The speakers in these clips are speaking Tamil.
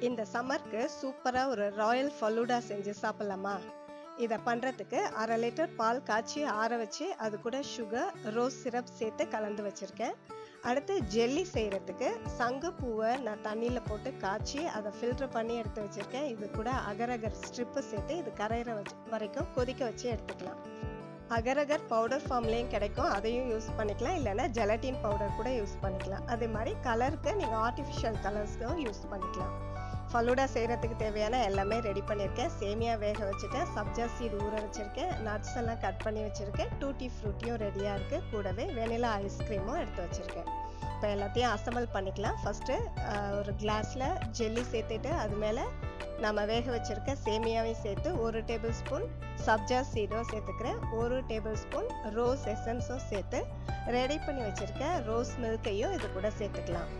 இந்த சம்மருக்கு சூப்பரா ஒரு ராயல் ஃபலூடா செஞ்சு சாப்பிடலாமா? இதை பண்றதுக்கு 1/2 லிட்டர் பால் காய்ச்சி ஆற வச்சு அது கூட சுகர், ரோஸ் சிரப் சேர்த்து கலந்து வச்சிருக்கேன். அடுத்து ஜெல்லி செய்யறதுக்கு சங்கு பூவை நான் தண்ணியில போட்டு காய்ச்சி அதை ஃபில்டர் பண்ணி எடுத்து வச்சிருக்கேன். இது கூட அகரகர் ஸ்ட்ரிப்பு சேர்த்து இது கரையிற வரைக்கும் கொதிக்க வச்சு எடுத்துக்கலாம். அகரகர் பவுடர் ஃபார்ம்லேயும் கிடைக்கும், அதையும் யூஸ் பண்ணிக்கலாம். இல்லைன்னா ஜெலட்டின் பவுடர் கூட யூஸ் பண்ணிக்கலாம். அதே மாதிரி கலருக்கு நீங்கள் ஆர்டிஃபிஷியல் கலர்ஸும் யூஸ் பண்ணிக்கலாம். ஃபலூடா செய்கிறதுக்கு தேவையான எல்லாமே ரெடி பண்ணியிருக்கேன். சேமியா வேக வச்சுட்டேன், சப்ஜா சீடு ஊற வச்சுருக்கேன், நட்ஸ் எல்லாம் கட் பண்ணி வச்சுருக்கேன், டூட்டி ஃப்ரூட்டியும் ரெடியாக இருக்குது. கூடவே வெனிலா ஐஸ்கிரீமும் எடுத்து வச்சுருக்கேன். இப்போ எல்லாத்தையும் அசம்பிள் பண்ணிக்கலாம். ஃபஸ்ட்டு ஒரு கிளாஸில் ஜெல்லி சேர்த்துட்டு அது மேலே நம்ம வேக வச்சிருக்க சேமியாவையும் சேர்த்து 1 டேபிள் ஸ்பூன் சப்ஜா சீடும் சேர்த்துக்கிறேன். 1 டேபிள் ஸ்பூன் ரோஸ் எசன்ஸும் சேர்த்து ரெடி பண்ணி வச்சிருக்க ரோஸ் மில்கையும் இது கூட சேர்த்துக்கலாம்.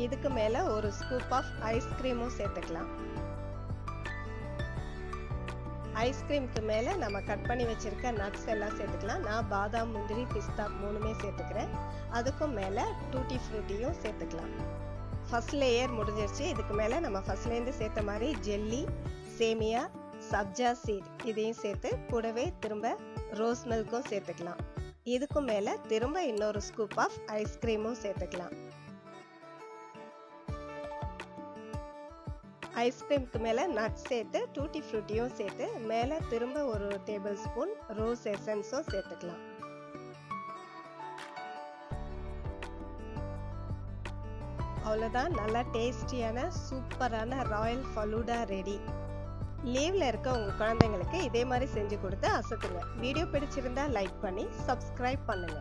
இதுக்கு மேல ஒரு ஸ்கூப் ஆஃப் ஐஸ்கிரீமும் சேர்த்துக்கலாம். ஐஸ்கிரீமுக்கு மேல நம்ம கட் பண்ணி வச்சிருக்க நட்ஸ் எல்லாம் சேர்த்துக்கலாம். நான் பாதாம், முந்திரி, பிஸ்தா 3மே சேர்த்துக்கிறேன். அதுக்கும் மேல டூட்டி ஃப்ரூட்டியும் சேர்த்துக்கலாம். ஃபர்ஸ்ட் லேயர் முடிஞ்சிருச்சு. இதுக்கு மேல நம்ம ஃபர்ஸ்ட்லேருந்து சேர்த்த மாதிரி ஜெல்லி, சேமியா, சப்ஜா சீட் இதையும் சேர்த்து கூடவே திரும்ப ரோஸ் மில்க்கும் சேர்த்துக்கலாம். இதுக்கும் மேல திரும்ப இன்னொரு ஸ்கூப் ஆஃப் ஐஸ்கிரீமும் சேர்த்துக்கலாம். ஐஸ்கிரீமுக்கு மேலே நட்ஸ் சேர்த்து டூட்டி ஃப்ரூட்டியும் சேர்த்து மேலே திரும்ப 1 டேபிள் ஸ்பூன் ரோஸ் எசன்ஸும் சேர்த்துக்கலாம். அவ்வளோதான், நல்லா டேஸ்டியான சூப்பரான ராயல் ஃபலூடா ரெடி. லீவ்ல இருக்க உங்க குழந்தைங்களுக்கு இதே மாதிரி செஞ்சு கொடுத்து அசத்துங்க. வீடியோ பிடிச்சிருந்தா லைக் பண்ணி சப்ஸ்கிரைப் பண்ணுங்க.